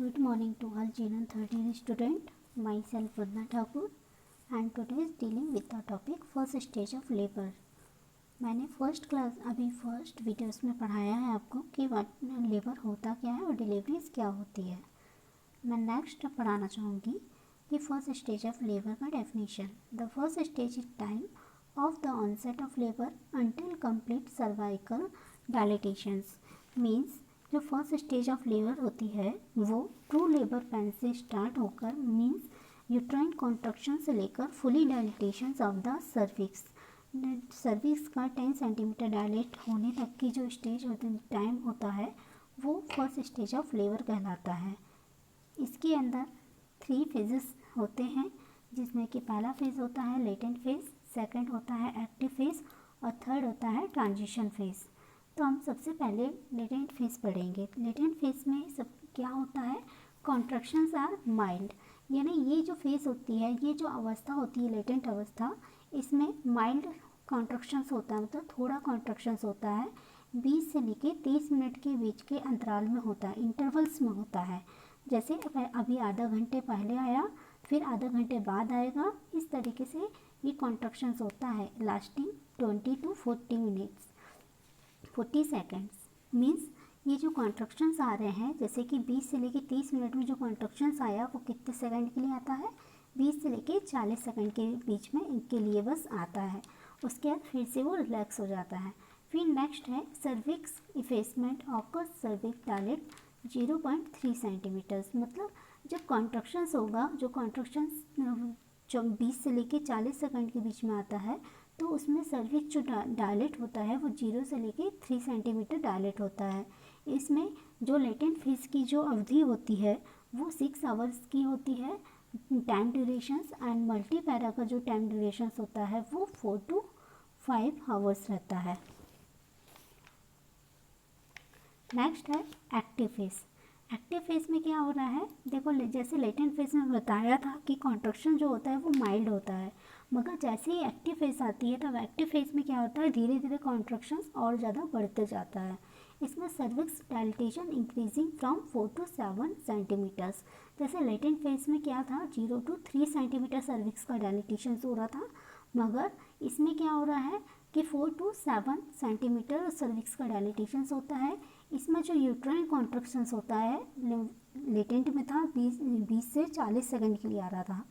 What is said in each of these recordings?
Good morning to all Jnan 13 student. Myself Vandana Thakur and today is dealing with the topic first stage of labor. मैंने first videos में पढ़ाया है आपको कि labour होता क्या है और डिलीवरीज क्या होती है। मैं नेक्स्ट पढ़ाना चाहूँगी कि फर्स्ट स्टेज ऑफ लेबर का definition. The first stage is time of the onset of labour until complete cervical dilatations. Means जो फर्स्ट स्टेज ऑफ लेबर होती है वो ट्रू लेबर पेन से स्टार्ट होकर मीन्स यूट्राइन कॉन्ट्रक्शन से लेकर fully dilatations of the cervix का 10 centimetre dilate होने तक की जो स्टेज टाइम होता है वो फर्स्ट स्टेज ऑफ लेबर कहलाता है। इसके अंदर 3 फेजेस होते हैं जिसमें कि पहला फेज़ होता है लेटेंट फेज़, सेकंड होता है एक्टिव फेज़ और थर्ड होता है ट्रांजिशन फेज़। तो हम सबसे पहले लेटेंट फेज़ पढ़ेंगे। लेटेंट फेज़ में सब क्या होता है, कॉन्ट्रैक्शंस आर माइल्ड, यानी ये जो फेज़ होती है, ये जो अवस्था होती है लेटेंट अवस्था, इसमें माइल्ड कॉन्ट्रैक्शंस होता है, मतलब थोड़ा कॉन्ट्रैक्शंस होता है। 20 से लेके 30 मिनट के बीच के अंतराल में होता है, इंटरवल्स में होता है। जैसे अभी आधा घंटे पहले आया फिर आधा घंटे बाद आएगा, इस तरीके से ये कॉन्ट्रैक्शंस होता है lasting 20 to 40 minutes 40 seconds. Means ये जो कॉन्ट्रैक्शंस आ रहे हैं, जैसे कि 20 से लेके 30 मिनट में जो कॉन्ट्रैक्शंस आया वो कितने सेकंड के लिए आता है, 20 से लेके 40 सेकंड के बीच में इनके लिए बस आता है। उसके बाद फिर से वो रिलैक्स हो जाता है। फिर नेक्स्ट है cervix effacement occurs cervix dilate 0.3 centimetres. मतलब जब कॉन्ट्रैक्शंस होगा, जो कॉन्ट्रैक्शंस जो 20 से लेके 40 सेकंड के बीच में आता है, तो उसमें सर्विक्स जो डायलेट होता है वो 0 से लेके 3 सेंटीमीटर डायलेट होता है। इसमें जो लेटेंट फेज़ की जो अवधि होती है वो 6 आवर्स की होती है time durations, and multi para का जो टाइम ड्यूरेशंस होता है वो 4 to 5 आवर्स रहता है। नेक्स्ट है एक्टिव फेज़। एक्टिव फेज़ में क्या हो रहा है, देखो जैसे लेटेंट फेज़ में बताया था कि कॉन्ट्रैक्शन जो होता है वो माइल्ड होता है, मगर जैसे ही एक्टिव फेज़ आती है तब एक्टिव फेज़ में क्या होता है, धीरे धीरे कॉन्ट्रैक्शंस और ज़्यादा बढ़ते जाता है। इसमें cervix dilatation increasing from 4 to 7 centimetres. जैसे लेटेंट फेज़ में क्या था, 0 to 3 सेंटीमीटर सर्विक्स का डायलेटेशन हो रहा था, मगर इसमें क्या हो रहा है कि 4 to 7 सेंटीमीटर सर्विक्स का डायलेटेशन होता है। इसमें जो यूट्राइन कॉन्ट्रैक्शंस होता है लेटेंट में था 20 से 40 सेकंड के लिए आ रहा था,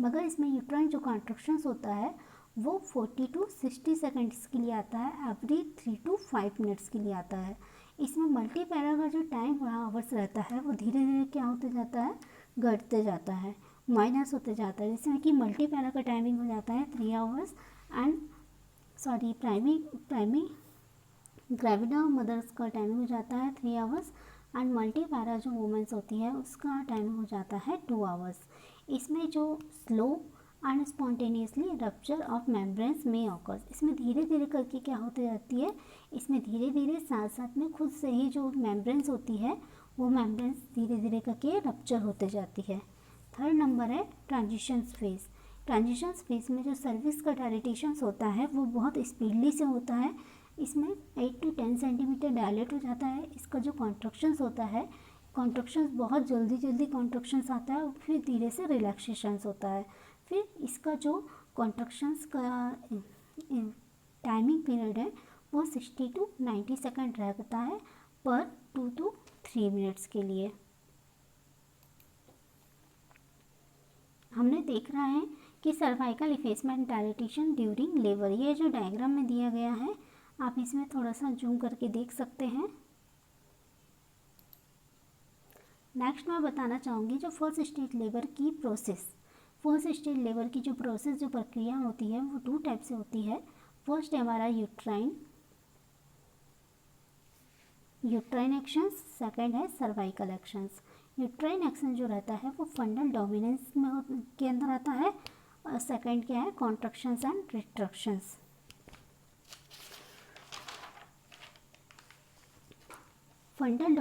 मगर इसमें यूट्राइन जो कॉन्ट्रैक्शंस होता है वो 40 to 60 सेकंड्स के लिए आता है, एवरी 3 to 5 मिनट्स के लिए आता है। इसमें मल्टी पैरा का जो टाइम आवर्स रहता है वो धीरे धीरे क्या होते जाता है, घटते जाता है, माइनस होते जाता है। जिसमें कि मल्टी पैरा का टाइमिंग हो जाता है 3 hours and primary gravida mothers का टाइमिंग हो जाता है 3 आवर्स एंड मल्टी पैरा जो वुमेंस होती है उसका टाइमिंग हो जाता है 2 आवर्स। इसमें जो slow and spontaneously rupture of membranes में ऑकर्स, इसमें धीरे धीरे करके क्या होती जाती है, इसमें धीरे धीरे साथ साथ में खुद से ही जो मेम्ब्रेन्स होती है वो मेम्ब्रेन्स धीरे धीरे करके रप्चर होते जाती है। थर्ड नंबर है ट्रांजिशन फेज़। ट्रांजिशन फेज़ में जो सर्विक्स का डायलेटेशंस होता है वो बहुत स्पीडली से होता है। इसमें 8 to 10 सेंटीमीटर डायलेट हो जाता है। इसका जो कॉन्ट्रैक्शंस होता है, कॉन्ट्रैक्शंस बहुत जल्दी कॉन्ट्रैक्शंस आता है और फिर धीरे से रिलैक्सेशंस होता है। फिर इसका जो कॉन्ट्रैक्शंस का टाइमिंग पीरियड है वो 60 to 90 सेकंड रहता है पर 2 to 3 मिनट्स के लिए। हमने देख रहा है कि cervical effacement dilatation during labour, ये जो डायग्राम में दिया गया है आप इसमें थोड़ा सा जूम करके देख सकते हैं। नेक्स्ट मैं बताना चाहूँगी जो फर्स्ट स्टेज लेबर की प्रोसेस। फर्स्ट स्टेज लेबर की जो प्रोसेस, जो प्रक्रिया होती है वो 2 टाइप से होती है। फर्स्ट है हमारा यूट्राइन एक्शंस, सेकंड है सर्वाइकल एक्शंस। यूट्राइन एक्शन जो रहता है वो फंडल डोमिनेंस में के अंदर आता है और सेकंड क्या है, कॉन्ट्रैक्शंस एंड रिट्रैक्शंस। फंडल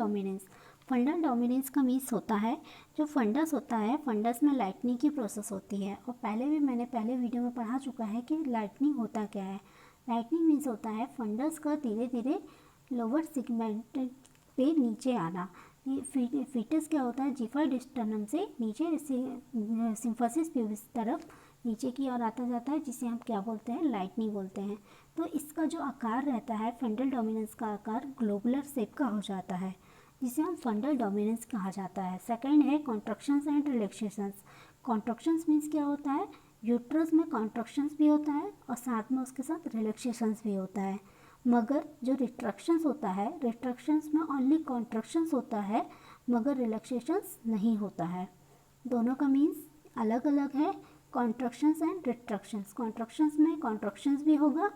डोमिनेंस का मीन्स होता है जो फंडस होता है, फंडस में लाइटनिंग की प्रोसेस होती है। और मैंने पहले वीडियो में पढ़ा चुका है कि लाइटनिंग होता क्या है। लाइटनिंग मीन्स होता है फंडस का धीरे धीरे लोअर सेगमेंट पे नीचे आना। ये फीटस क्या होता है, G5 स्टर्नम से नीचे सिम्फिसिस प्यूबिस तरफ नीचे की ओर आता जाता है, जिसे हम क्या बोलते हैं, लाइटनिंग बोलते हैं। तो इसका जो आकार रहता है फंडल डोमिनेंस का आकार ग्लोबुलर शेप का हो जाता है, जिसे हम फंडल डोमिनेंस कहा जाता है। सेकंड है contractions and relaxations. Contractions means क्या होता है, यूट्रस में कॉन्ट्रैक्शंस भी होता है और साथ में उसके साथ रिलैक्सेशंस भी होता है। मगर जो रिट्रैक्शंस होता है, रिट्रैक्शंस में ओनली कॉन्ट्रैक्शंस होता है मगर रिलैक्सेशंस नहीं होता है। दोनों का मीन्स अलग अलग है, कॉन्ट्रैक्शंस एंड रिट्रैक्शंस। कॉन्ट्रैक्शंस में कॉन्ट्रैक्शंस भी होगा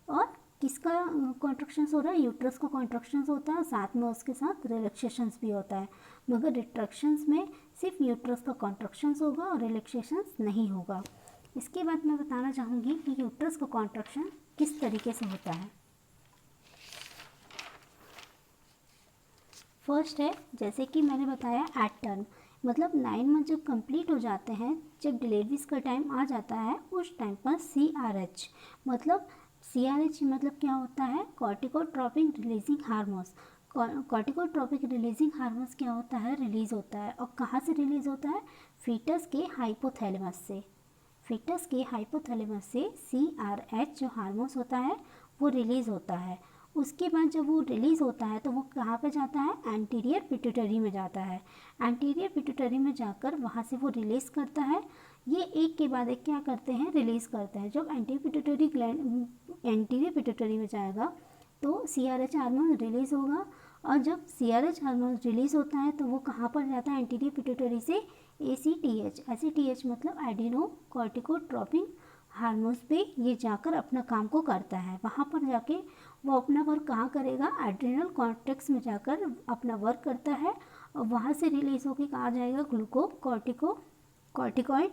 और किसका कॉन्ट्रैक्शंस हो रहा है, यूट्रस का कॉन्ट्रैक्शंस होता है, साथ में उसके साथ रिलैक्सेशंस भी होता है। मगर रिट्रैक्शंस में सिर्फ यूट्रस का कॉन्ट्रैक्शंस होगा और रिलैक्सेशंस नहीं होगा। इसके बाद मैं बताना चाहूँगी कि यूट्रस का कॉन्ट्रैक्शन किस तरीके से होता है। फर्स्ट है, जैसे कि मैंने बताया एट टर्म, मतलब 9 मंथ जब कंप्लीट हो जाते हैं, जब डिलीवरीज का टाइम आ जाता है, उस टाइम पर CRH मतलब CRH मतलब क्या होता है, कॉर्टिकोट्रोपिक रिलीजिंग हार्मोन्स। कॉर्टिकोट्रोपिक रिलीजिंग हार्मोन्स क्या होता है, रिलीज होता है। और कहाँ से रिलीज होता है, फीटस के हाइपोथैलेमस से। फीटस के हाइपोथैलेमस से CRH जो हार्मोन्स होता है वो रिलीज़ होता है। उसके बाद जब वो रिलीज़ होता है तो वो कहाँ पे जाता है, एंटीरियर पिट्यूटरी में जाता है। एंटीरियर पिट्यूटरी में जाकर वहाँ से वो रिलीज़ करता है। ये एक के बाद एक क्या करते हैं, रिलीज़ करते हैं। जब एंटीरियर पिट्यूटरी में जाएगा तो CRH हार्मोन रिलीज़ होगा, और जब CRH हार्मोन रिलीज़ होता है तो वो कहाँ पर जाता है, एंटीरियर पिट्यूटरी से ACTH मतलब एडिनो कॉर्टिकोट्रोपिक हार्मोन्स पे ये जाकर अपना काम को करता है। वहाँ पर जाके वो अपना वर्क कहाँ करेगा, एड्रिनल कॉर्टेक्स में जाकर अपना वर्क करता है, और वहाँ से रिलीज होकर कहाँ जाएगा, कॉर्टिकॉइड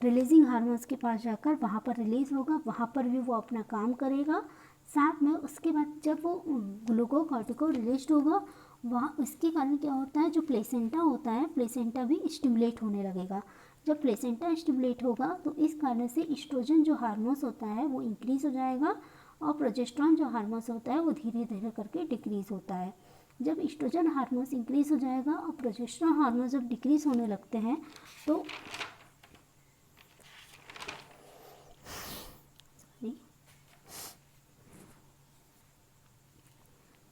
रिलीजिंग हार्मोन्स के पास जाकर वहाँ पर रिलीज़ होगा। वहाँ पर भी वो अपना काम करेगा। साथ में उसके बाद जब वो ग्लूकोकॉर्टिकॉइड रिलीज होगा, वहाँ उसके कारण क्या होता है, जो प्लेसेंटा होता है, प्लेसेंटा भी स्टिमुलेट होने लगेगा। जब प्लेसेंटा स्टिमुलेट होगा तो इस कारण से ईस्ट्रोजन जो हार्मोन्स होता है वो इंक्रीज़ हो जाएगा, और प्रोजेस्टेरॉन जो हार्मोन्स होता है वो धीरे धीरे करके डिक्रीज़ होता है। जब ईस्ट्रोजन हार्मोन्स इंक्रीज़ हो जाएगा और प्रोजेस्टेरॉन हार्मोन्स जब डिक्रीज़ होने लगते हैं तो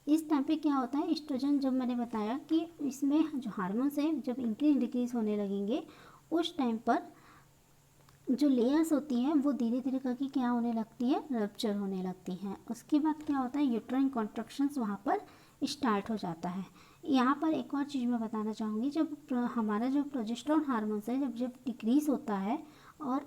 इस टाइम पे क्या होता है, ईस्ट्रोजन जब मैंने बताया कि इसमें जो हार्मोन्स है जब इंक्रीज डिक्रीज होने लगेंगे, उस टाइम पर जो लेयर्स होती हैं वो धीरे धीरे करके क्या होने लगती है, रप्चर होने लगती हैं। उसके बाद क्या होता है, यूट्राइन कॉन्ट्रैक्शंस वहाँ पर स्टार्ट हो जाता है। यहाँ पर एक और चीज़ मैं बताना चाहूँगी, जब हमारा जो प्रोजेस्टेरॉन हार्मोन्स है जब डिक्रीज़ होता है और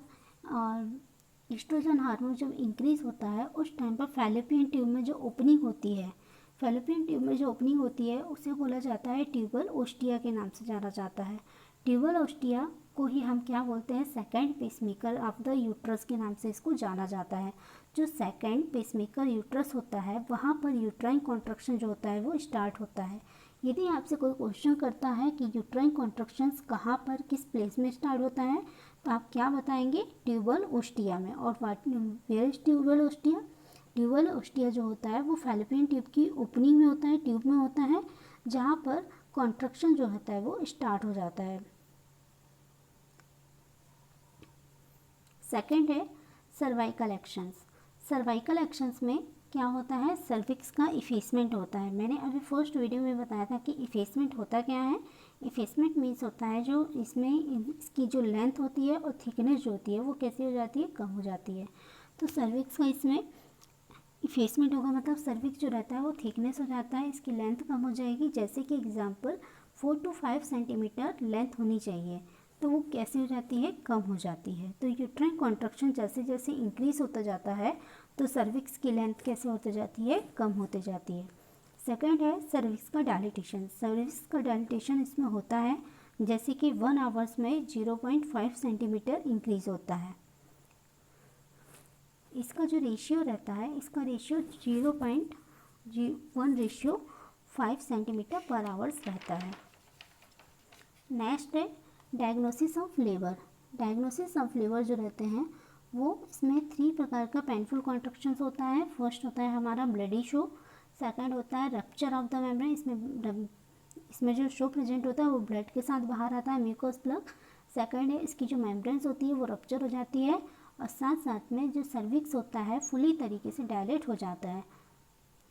ईस्ट्रोजन हार्मोन जब इंक्रीज़ होता है, उस टाइम पर फैलोपियन ट्यूब में जो ओपनिंग होती है, फैलोपियन ट्यूब में जो ओपनिंग होती है उसे बोला जाता है ट्यूबल ओस्टिया के नाम से जाना जाता है। ट्यूबल ओस्टिया को ही हम क्या बोलते हैं, second pacemaker of the uterus के नाम से इसको जाना जाता है। जो सेकंड पेसमेकर यूट्रस होता है वहाँ पर यूट्राइन कॉन्ट्रैक्शन जो होता है वो स्टार्ट होता है। यदि आपसे कोई क्वेश्चन करता है कि यूट्राइन कॉन्ट्रैक्शंस कहाँ पर किस प्लेस में स्टार्ट होता है, तो आप क्या बताएंगे, ट्यूबल ओस्टिया में। और where is tubal ostia, tubal ostia जो होता है वो फैलोपियन ट्यूब की ओपनिंग में होता है, ट्यूब में होता है, जहाँ पर कॉन्ट्रैक्शन जो होता है वो स्टार्ट हो जाता है। सेकंड है सर्वाइकल एक्शंस। सर्वाइकल एक्शंस में क्या होता है, सर्विक्स का इफेसमेंट होता है। मैंने अभी फर्स्ट वीडियो में बताया था कि इफेसमेंट होता क्या है। इफेसमेंट मीन्स होता है जो इसमें इसकी जो लेंथ होती है और थिकनेस जो होती है वो कैसी हो जाती है, कम हो जाती है। तो सर्विक्स का इसमें इफेसमेंट होगा, मतलब सर्विक्स जो रहता है वो थिकनेस हो जाता है, इसकी लेंथ कम हो जाएगी। जैसे कि एग्जांपल 4 to 5 सेंटीमीटर लेंथ होनी चाहिए, तो वो कैसे हो जाती है, कम हो जाती है। तो यूट्राइन कॉन्ट्रैक्शन जैसे जैसे इंक्रीज होता जाता है तो सर्विक्स की लेंथ कैसे होती जाती है, कम होती जाती है। सेकंड है सर्विक्स का डायलिटेशन। सर्विक्स का डायलिटेशन इसमें होता है जैसे कि 1 आवर्स में 0.5 सेंटीमीटर इंक्रीज होता है। इसका जो रेशियो रहता है, इसका रेशियो 0.1:5 सेंटीमीटर पर आवर्स रहता है। नेक्स्ट है diagnosis of labour. Diagnosis of labour जो रहते हैं वो इसमें 3 प्रकार का पेनफुल कॉन्ट्रैक्शंस होता है। फर्स्ट होता है हमारा ब्लडी शो, सेकंड होता है रप्चर ऑफ द मेम्ब्रेन, इसमें जो शो प्रेजेंट होता है वो ब्लड के साथ बाहर आता है, म्यूकोस प्लग। सेकंड है इसकी जो मेम्ब्रेन्स होती है वो रप्चर हो जाती है, और साथ साथ में जो सर्विक्स होता है फुली तरीके से डायलेट हो जाता है।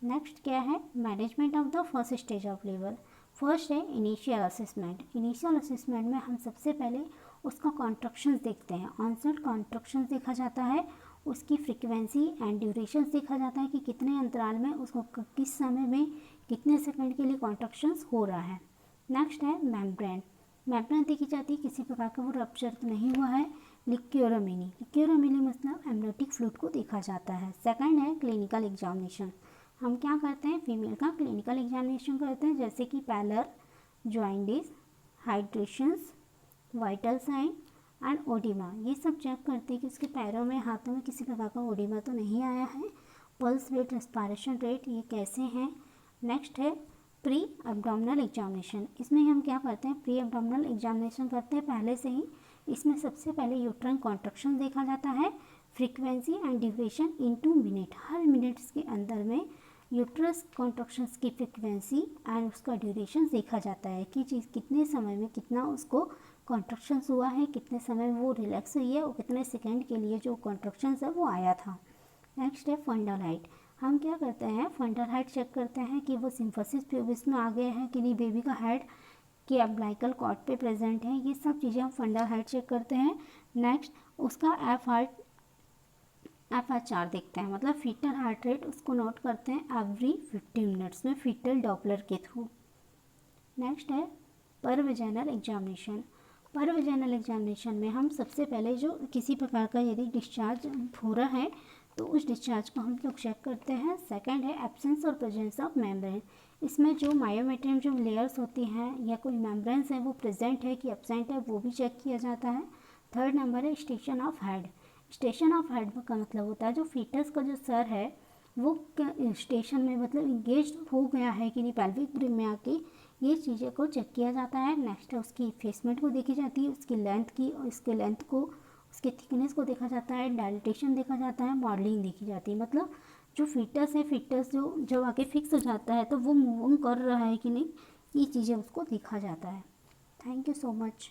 नेक्स्ट क्या है, management of the first stage of labour. First है इनिशियल असेसमेंट। इनिशियल असेसमेंट में हम सबसे पहले उसका कॉन्ट्रैक्शंस देखते हैं। ऑनसेट कॉन्ट्रैक्शंस देखा जाता है, उसकी फ्रीक्वेंसी एंड ड्यूरेशंस देखा जाता है कि कितने अंतराल में उसको किस समय में कितने सेकंड के लिए कॉन्ट्रैक्शंस हो रहा है। नेक्स्ट है मेम्ब्रेन। मेम्ब्रेन देखी जाती है किसी प्रकार का वो रप्चर तो नहीं हुआ है। लिक्योरोमिनी, लिक्योरोमिनी मतलब एमनियोटिक फ्लूइड को देखा जाता है। सेकंड है क्लिनिकल एग्जामिनेशन। हम क्या करते हैं, फीमेल का क्लिनिकल एग्जामिनेशन करते हैं, जैसे कि pallor, jaundice, hydrations, vital sign and oedema. ये सब चेक करते हैं कि उसके पैरों में हाथों में किसी प्रकार का ओडिमा तो नहीं आया है। पल्स रेट, रेस्पिरेशन रेट ये कैसे हैं। नेक्स्ट है प्री एब्डोमिनल एग्जामिनेशन। इसमें हम क्या करते हैं, प्री एब्डोमिनल एग्जामिनेशन करते हैं पहले से ही। इसमें सबसे पहले यूट्राइन कॉन्ट्रैक्शन देखा जाता है, frequency and duration into minute. Her minutes के अंदर में यूट्रस कॉन्ट्रैक्शंस की फ्रीक्वेंसी एंड उसका ड्यूरेशन देखा जाता है कि चीज़ कितने समय में कितना उसको कॉन्ट्रैक्शंस हुआ है, कितने समय में वो रिलैक्स हुई है और कितने सेकंड के लिए जो कॉन्ट्रैक्शंस है वो आया था। नेक्स्ट है फंडल हाइट। हम क्या करते हैं, फंडल हाइट चेक करते हैं कि वो सिम्फोसिस प्यूबिस में आ गए हैं कि नहीं, बेबी का हेड कि अम्बिलिकल कॉर्ड पे प्रेजेंट है। ये सब चीज़ें हम फंडल हाइट चेक करते हैं। नेक्स्ट उसका FR4 देखते हैं, मतलब फीटल हार्ट रेट उसको नोट करते हैं एवरी 50 मिनट्स में फीटल डॉपलर के थ्रू। नेक्स्ट है परवेजाइनल एग्जामिनेशन। परवेजाइनल एग्जामिनेशन में हम सबसे पहले जो किसी प्रकार का यदि डिस्चार्ज हो रहा है तो उस डिस्चार्ज को हम लोग चेक करते हैं। सेकंड है एब्सेंस और प्रेजेंस ऑफ मेम्ब्रेन। इसमें जो मायोमेट्रियम जो लेयर्स होती हैं या कोई मेम्ब्रेन्स है वो प्रेजेंट है कि एब्सेंट है वो भी चेक किया जाता है। थर्ड नंबर है station of head. Station of head का मतलब होता है जो फीटस का जो सर है वो स्टेशन में मतलब इंगेज हो गया है कि नहीं पेल्विक ब्रिम में आके, ये चीज़ें को चेक किया जाता है। नेक्स्ट है उसकी इफेसमेंट को देखी जाती है, उसकी लेंथ की और उसके लेंथ को उसके थिकनेस को देखा जाता है, डायलिटेशन देखा जाता है, मॉडलिंग देखी जाती है। मतलब जो फीटस है, फीटस जो जब आके फिक्स हो जाता है तो वो मूव कर रहा है कि नहीं, ये चीज़ें उसको देखा जाता है। Thank you so much.